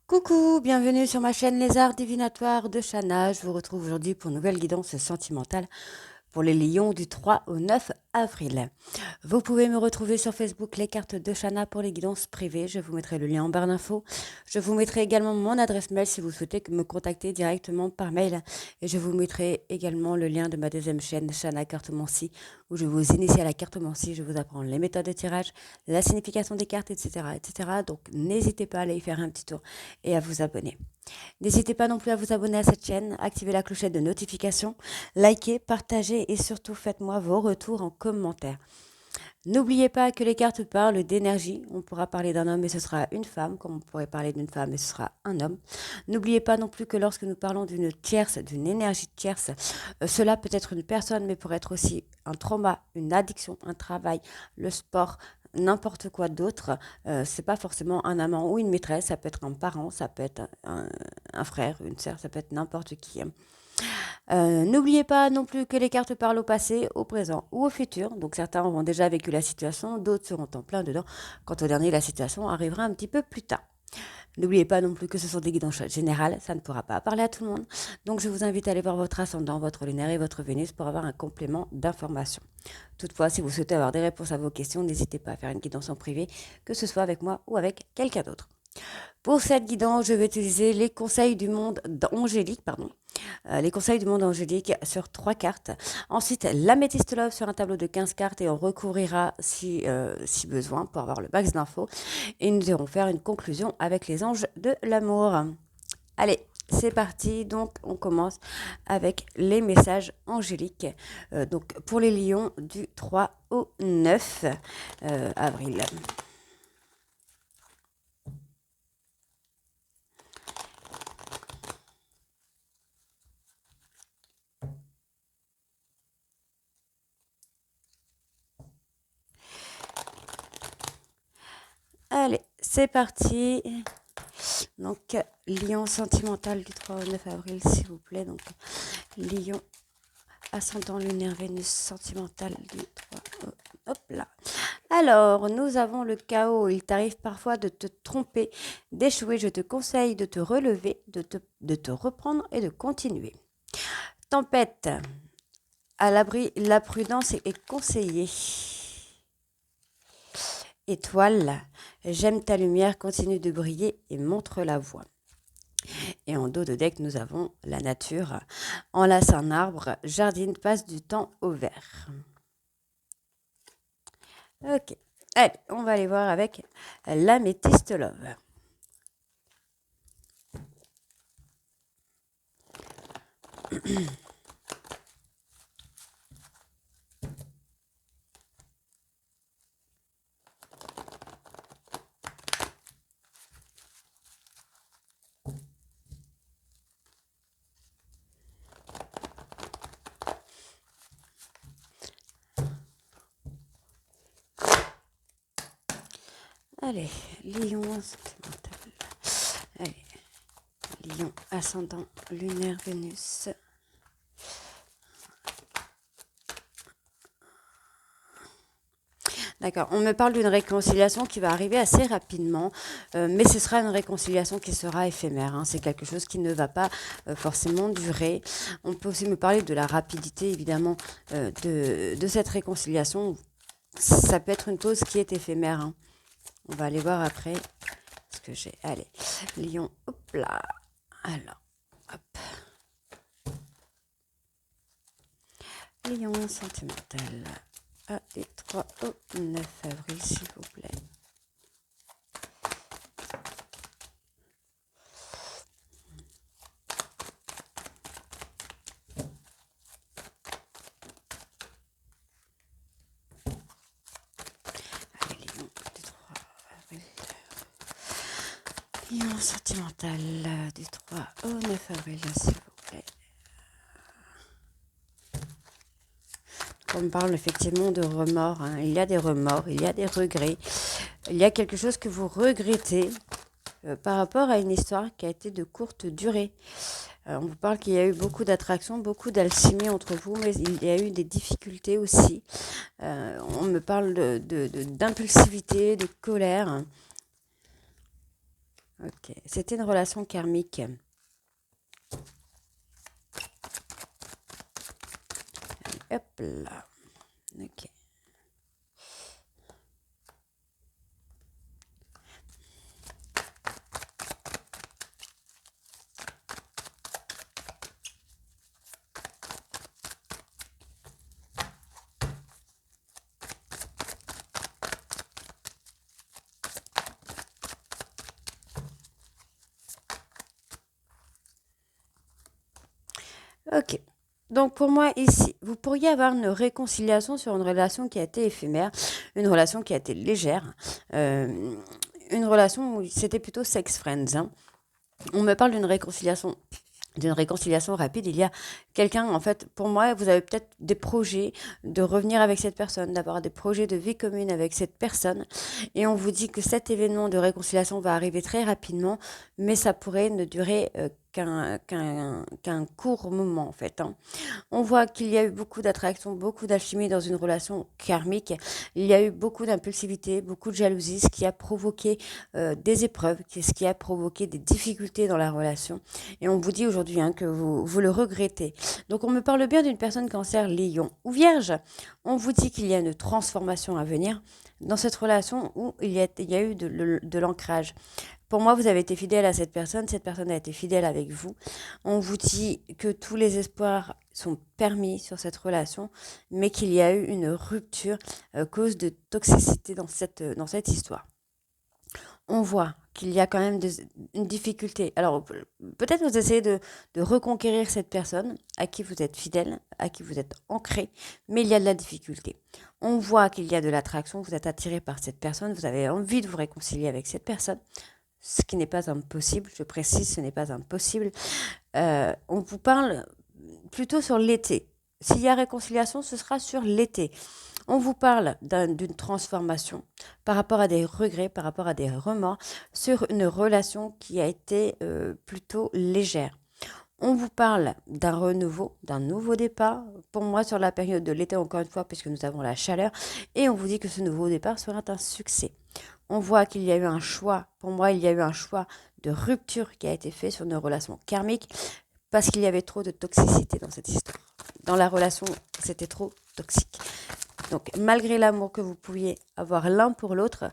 Coucou, bienvenue sur ma chaîne Les Arts Divinatoires de Shana. Je vous retrouve aujourd'hui pour une nouvelle guidance sentimentale pour les lions du 3 au 9 avril. Vous pouvez me retrouver sur Facebook Les Cartes de Shana pour les guidances privées. Je vous mettrai le lien en barre d'infos. Je vous mettrai également mon adresse mail si vous souhaitez me contacter directement par mail. Et je vous mettrai également le lien de ma deuxième chaîne Shana Cartomancie où je vous initie à la cartomancie. Je vous apprends les méthodes de tirage, la signification des cartes, etc. etc. Donc n'hésitez pas à aller y faire un petit tour et à vous abonner. N'hésitez pas non plus à vous abonner à cette chaîne, activer la clochette de notification, likez, partagez et surtout faites-moi vos retours en commentaire. N'oubliez pas que les cartes parlent d'énergie. On pourra parler d'un homme et ce sera une femme, comme on pourrait parler d'une femme et ce sera un homme. N'oubliez pas non plus que lorsque nous parlons d'une tierce, d'une énergie tierce, cela peut être une personne, mais pourrait être aussi un trauma, une addiction, un travail, le sport, n'importe quoi d'autre. C'est pas forcément un amant ou une maîtresse, ça peut être un parent, ça peut être un frère, une sœur, ça peut être n'importe qui. N'oubliez pas non plus que les cartes parlent au passé, au présent ou au futur. Donc certains auront déjà vécu la situation, d'autres seront en plein dedans. Quant au dernier, la situation arrivera un petit peu plus tard. N'oubliez pas non plus que ce sont des guidances générales, ça ne pourra pas parler à tout le monde. Donc je vous invite à aller voir votre ascendant, votre lunaire et votre Vénus pour avoir un complément d'information. Toutefois, si vous souhaitez avoir des réponses à vos questions, n'hésitez pas à faire une guidance en privé, que ce soit avec moi ou avec quelqu'un d'autre. Pour cette guidance, je vais utiliser les conseils du monde angélique, les conseils du monde angélique sur 3 cartes. Ensuite, l'améthyste love sur un tableau de 15 cartes et on recouvrira si besoin pour avoir le max d'infos. Et nous irons faire une conclusion avec les anges de l'amour. Allez, c'est parti. Donc, on commence avec les messages angéliques. Donc, pour les lions du 3 au 9 avril. Allez, c'est parti. Donc, lion sentimental du 3 au 9 avril, s'il vous plaît. Donc, lion ascendant lunaire Vénus sentimental du 3 au... Hop là. Alors, nous avons le chaos. Il t'arrive parfois de te tromper, d'échouer. Je te conseille de te relever, de te reprendre et de continuer. Tempête. À l'abri, la prudence est conseillée. Étoile. J'aime ta lumière, continue de briller et montre la voie. Et en dos de deck, nous avons la nature. Enlace un arbre, jardine, passe du temps au vert. Ok. Allez, on va aller voir avec l'améthyste love. Allez, lion sentimental. Allez, lion ascendant lunaire Vénus. D'accord, on me parle d'une réconciliation qui va arriver assez rapidement, mais ce sera une réconciliation qui sera éphémère. Hein. C'est quelque chose qui ne va pas forcément durer. On peut aussi me parler de la rapidité, évidemment, de cette réconciliation. Ça peut être une chose qui est éphémère. Hein. On va aller voir après ce que j'ai. Allez, lion, hop là. Alors, hop. Lion sentimental. A et 3 au 9 avril, s'il vous plaît. Allez, Lion du 3 avril. Lion sentimental du 3 au 9 avril, s'il vous plaît. On me parle effectivement de remords. Hein. Il y a des remords, il y a des regrets. Il y a quelque chose que vous regrettez par rapport à une histoire qui a été de courte durée. On vous parle qu'il y a eu beaucoup d'attractions, beaucoup d'alchimie entre vous, mais il y a eu des difficultés aussi. On me parle d'impulsivité, de colère. Ok. C'était une relation karmique. Hop là. Ok. Ok. Donc pour moi ici, vous pourriez avoir une réconciliation sur une relation qui a été éphémère, une relation qui a été légère, euh, une relation où c'était plutôt sex friends, hein. On me parle d'une réconciliation rapide. Il y a quelqu'un, en fait, pour moi, vous avez peut-être des projets de revenir avec cette personne, d'avoir des projets de vie commune avec cette personne. Et on vous dit que cet événement de réconciliation va arriver très rapidement, mais ça pourrait ne durer qu'un court moment, en fait, hein. On voit qu'il y a eu beaucoup d'attraction, beaucoup d'alchimie dans une relation karmique. Il y a eu beaucoup d'impulsivité, beaucoup de jalousie, ce qui a provoqué des épreuves, ce qui a provoqué des difficultés dans la relation. Et on vous dit aujourd'hui, hein, que vous le regrettez. Donc on me parle bien d'une personne cancer, lion ou vierge. On vous dit qu'il y a une transformation à venir dans cette relation où il y a eu de l'ancrage. Pour moi, vous avez été fidèle à cette personne a été fidèle avec vous. On vous dit que tous les espoirs sont permis sur cette relation, mais qu'il y a eu une rupture à cause de toxicité dans cette histoire. On voit qu'il y a quand même une difficulté. Alors, peut-être vous essayez de reconquérir cette personne à qui vous êtes fidèle, à qui vous êtes ancré, mais il y a de la difficulté. On voit qu'il y a de l'attraction, vous êtes attiré par cette personne, vous avez envie de vous réconcilier avec cette personne, ce qui n'est pas impossible, je précise, ce n'est pas impossible. On vous parle plutôt sur l'été. S'il y a réconciliation, ce sera sur l'été. On vous parle d'une transformation par rapport à des regrets, par rapport à des remords, sur une relation qui a été plutôt légère. On vous parle d'un renouveau, d'un nouveau départ, pour moi sur la période de l'été encore une fois, puisque nous avons la chaleur, et on vous dit que ce nouveau départ sera un succès. On voit qu'il y a eu un choix, pour moi il y a eu un choix de rupture qui a été fait sur nos relations karmiques, parce qu'il y avait trop de toxicité dans cette histoire. Dans la relation, c'était trop toxique. Donc, malgré l'amour que vous pouviez avoir l'un pour l'autre,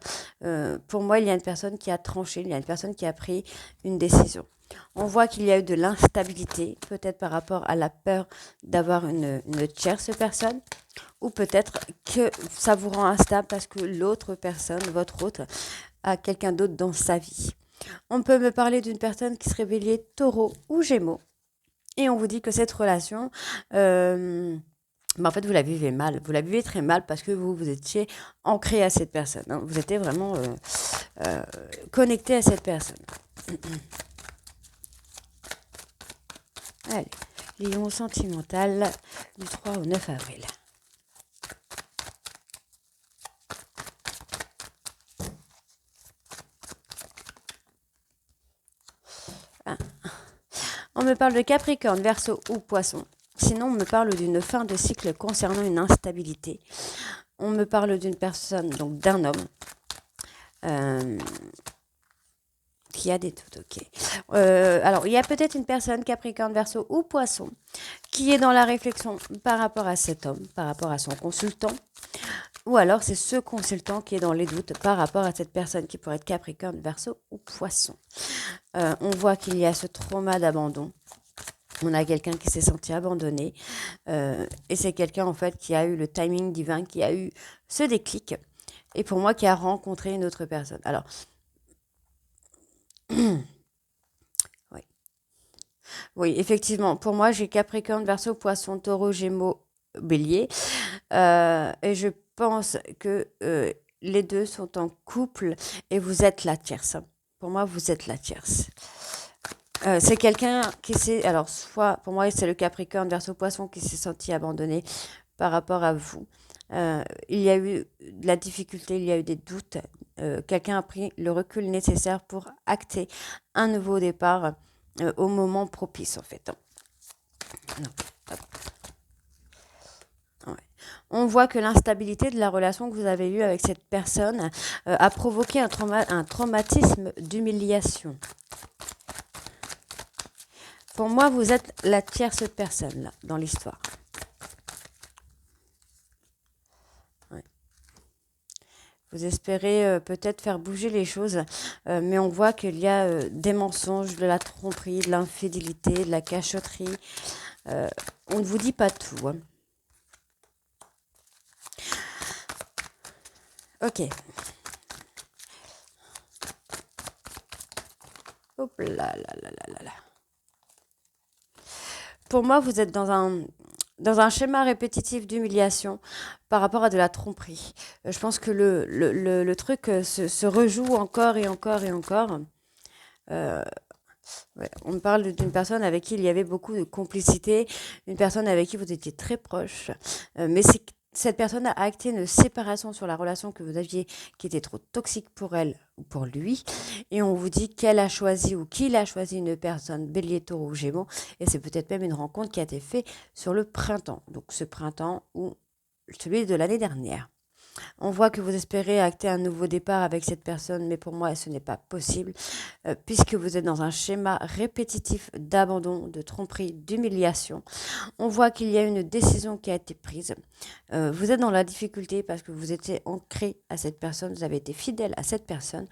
pour moi, il y a une personne qui a tranché, il y a une personne qui a pris une décision. On voit qu'il y a eu de l'instabilité, peut-être par rapport à la peur d'avoir une tierce personne, ou peut-être que ça vous rend instable parce que l'autre personne, votre autre, a quelqu'un d'autre dans sa vie. On peut me parler d'une personne qui serait bélier, taureau ou gémeaux. Et on vous dit que cette relation, en fait, vous la vivez mal. Vous la vivez très mal parce que vous étiez ancré à cette personne, hein. Vous étiez vraiment euh, connecté à cette personne. Allez, Lion sentimental du 3 au 9 avril. Ah. On me parle de Capricorne, Verseau ou Poisson. Sinon, on me parle d'une fin de cycle concernant une instabilité. On me parle d'une personne, donc d'un homme, qui a des doutes, ok. Alors, il y a peut-être une personne, Capricorne, Verseau ou Poisson, qui est dans la réflexion par rapport à cet homme, par rapport à son consultant. Ou alors, c'est ce consultant qui est dans les doutes par rapport à cette personne qui pourrait être Capricorne, Verseau ou Poisson. On voit qu'il y a ce trauma d'abandon. On a quelqu'un qui s'est senti abandonné. Et c'est quelqu'un, en fait, qui a eu le timing divin, qui a eu ce déclic. Et pour moi, qui a rencontré une autre personne. Alors, oui. Oui, effectivement. Pour moi, j'ai Capricorne, Verseau, Poisson, Taureau, Gémeaux, Bélier. Et je pense que les deux sont en couple et vous êtes la tierce. Pour moi, vous êtes la tierce. C'est quelqu'un qui s'est... Alors, soit, pour moi, c'est le Capricorne, Verseau, Poisson qui s'est senti abandonné par rapport à vous. Il y a eu de la difficulté, il y a eu des doutes. Quelqu'un a pris le recul nécessaire pour acter un nouveau départ au moment propice, en fait. Non. Ouais. On voit que l'instabilité de la relation que vous avez eue avec cette personne a provoqué un traumatisme d'humiliation. Pour moi, vous êtes la tierce personne là, dans l'histoire. Ouais. Vous espérez peut-être faire bouger les choses, mais on voit qu'il y a des mensonges, de la tromperie, de l'infidélité, de la cachotterie. On ne vous dit pas tout. Hein. Ok. Hop là là là là là là. Pour moi, vous êtes dans un schéma répétitif d'humiliation par rapport à de la tromperie. Je pense que le truc se rejoue encore et encore et encore. Euh, ouais, on me parle d'une personne avec qui il y avait beaucoup de complicité, une personne avec qui vous étiez très proche, mais cette personne a acté une séparation sur la relation que vous aviez qui était trop toxique pour elle ou pour lui, et on vous dit qu'elle a choisi ou qu'il a choisi une personne bélier, taureau ou gémeaux, et c'est peut-être même une rencontre qui a été faite sur le printemps, donc ce printemps ou celui de l'année dernière. On voit que vous espérez acter un nouveau départ avec cette personne, mais pour moi, ce n'est pas possible, puisque vous êtes dans un schéma répétitif d'abandon, de tromperie, d'humiliation. On voit qu'il y a une décision qui a été prise. Vous êtes dans la difficulté parce que vous étiez ancré à cette personne, vous avez été fidèle à cette personne,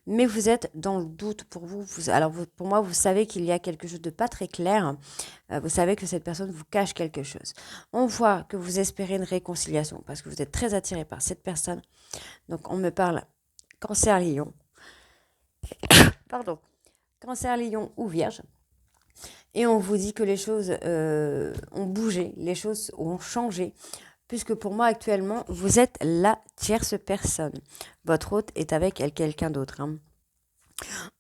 mais vous êtes dans le doute pour vous. Pour moi, vous savez qu'il y a quelque chose de pas très clair. Vous savez que cette personne vous cache quelque chose. On voit que vous espérez une réconciliation parce que vous êtes très attiré par cette personne. Donc, on me parle Cancer, Lion. Pardon. Cancer, Lion ou Vierge. Et on vous dit que les choses ont bougé, les choses ont changé. Puisque pour moi, actuellement, vous êtes la tierce personne. Votre hôte est avec quelqu'un d'autre. Hein.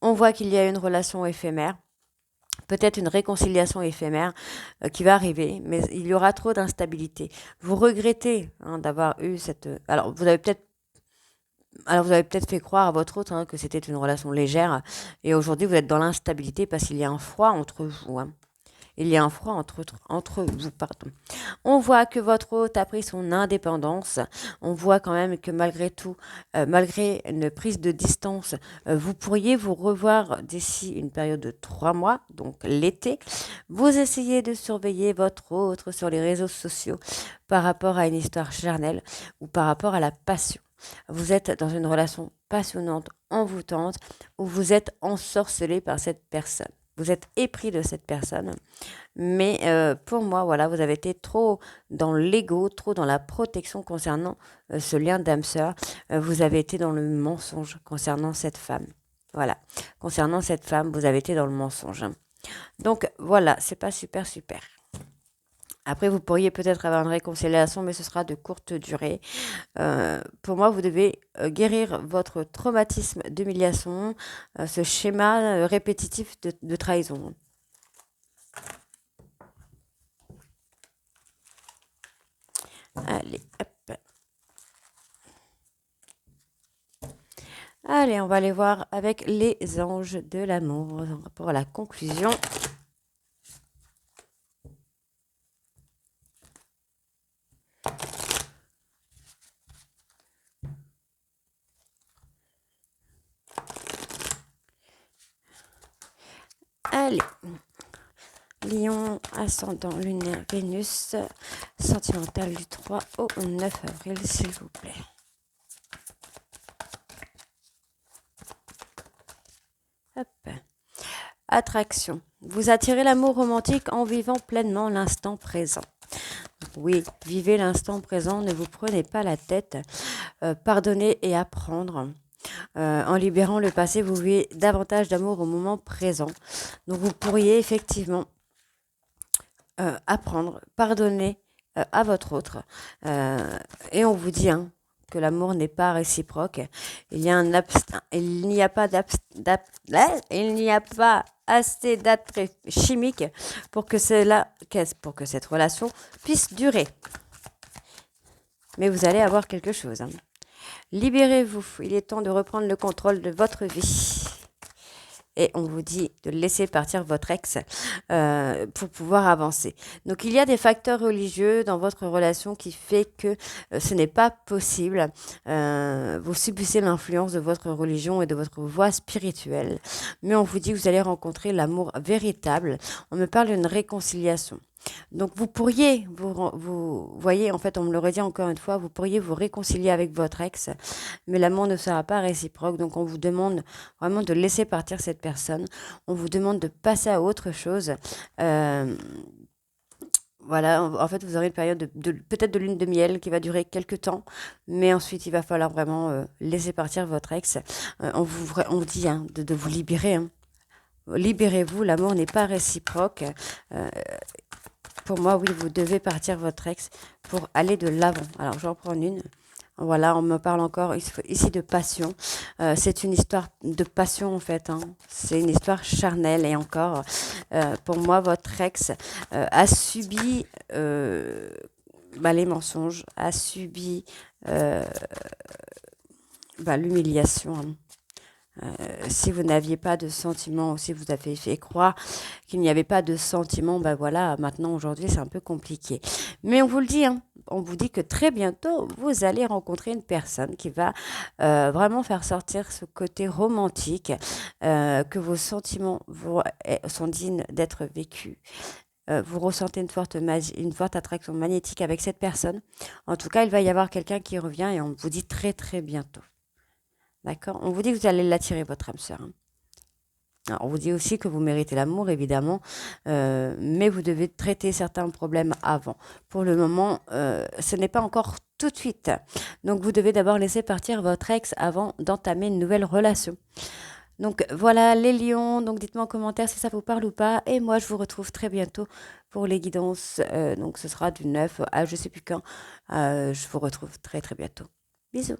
On voit qu'il y a une relation éphémère. Peut-être une réconciliation éphémère qui va arriver, mais il y aura trop d'instabilité. Vous regrettez d'avoir eu cette... Alors, vous avez peut-être fait croire à votre autre que c'était une relation légère, et aujourd'hui, vous êtes dans l'instabilité parce qu'il y a un froid entre vous. Hein. Il y a un froid entre vous, pardon. On voit que votre hôte a pris son indépendance. On voit quand même que malgré tout, malgré une prise de distance, vous pourriez vous revoir d'ici une période de 3 mois, donc l'été. Vous essayez de surveiller votre hôte sur les réseaux sociaux par rapport à une histoire charnelle ou par rapport à la passion. Vous êtes dans une relation passionnante, envoûtante, où vous êtes ensorcelé par cette personne. Vous êtes épris de cette personne. Mais pour moi, voilà, vous avez été trop dans l'ego, trop dans la protection concernant ce lien d'âme-sœur. Vous avez été dans le mensonge concernant cette femme. Voilà. Concernant cette femme, vous avez été dans le mensonge. Donc voilà, c'est pas super. Après, vous pourriez peut-être avoir une réconciliation, mais ce sera de courte durée. Pour moi, vous devez guérir votre traumatisme d'humiliation, ce schéma répétitif de trahison. Allez, hop. Allez, on va aller voir avec les anges de l'amour en rapport à la conclusion. Allez, Lion, ascendant lunaire, Vénus, sentimental du 3 au 9 avril, s'il vous plaît. Hop. Attraction. Vous attirez l'amour romantique en vivant pleinement l'instant présent. Oui, vivez l'instant présent, ne vous prenez pas la tête. Pardonnez et apprendre. En libérant le passé, vous vivez davantage d'amour au moment présent. Donc vous pourriez effectivement apprendre, pardonner à votre autre. Et on vous dit que l'amour n'est pas réciproque. Il n'y a pas assez d'attrait chimique pour que cette relation puisse durer. Mais vous allez avoir quelque chose. Libérez-vous. Il est temps de reprendre le contrôle de votre vie. et on vous dit de laisser partir votre ex pour pouvoir avancer. Donc il y a des facteurs religieux dans votre relation qui fait que ce n'est pas possible. Vous subissez l'influence de votre religion et de votre voie spirituelle, mais on vous dit que vous allez rencontrer l'amour véritable. On me parle d'une réconciliation. Donc vous pourriez, vous voyez, en fait, on me le redit encore une fois, vous pourriez vous réconcilier avec votre ex, mais l'amour ne sera pas réciproque. Donc on vous demande vraiment de laisser partir cette personne. On vous demande de passer à autre chose. Euh, voilà, en fait, vous aurez une période peut-être de lune de miel qui va durer quelques temps, mais ensuite, il va falloir vraiment laisser partir votre ex. On vous dit de vous libérer. Hein. Libérez-vous, l'amour n'est pas réciproque. Euh, pour moi, oui, vous devez partir votre ex pour aller de l'avant. Alors, j'en prends une. Voilà, on me parle encore ici de passion. C'est une histoire de passion en fait. Hein. C'est une histoire charnelle et encore, pour moi, votre ex a subi les mensonges, a subi euh, l'humiliation. Hein. Si vous n'aviez pas de sentiments, ou si vous avez fait croire qu'il n'y avait pas de sentiments, voilà, maintenant, aujourd'hui, c'est un peu compliqué. Mais on vous le dit, hein, on vous dit que très bientôt, vous allez rencontrer une personne qui va vraiment faire sortir ce côté romantique, que vos sentiments sont dignes d'être vécus. Vous ressentez une forte attraction magnétique avec cette personne. En tout cas, il va y avoir quelqu'un qui revient et on vous dit très, très bientôt. D'accord? On vous dit que vous allez l'attirer, votre âme sœur. Hein. Alors, on vous dit aussi que vous méritez l'amour, évidemment, mais vous devez traiter certains problèmes avant. Pour le moment, ce n'est pas encore tout de suite. Donc, vous devez d'abord laisser partir votre ex avant d'entamer une nouvelle relation. Donc, voilà les lions. Donc, dites-moi en commentaire si ça vous parle ou pas. Et moi, je vous retrouve très bientôt pour les guidances. Donc, ce sera du 9 à je ne sais plus quand. Je vous retrouve très, très bientôt. Bisous.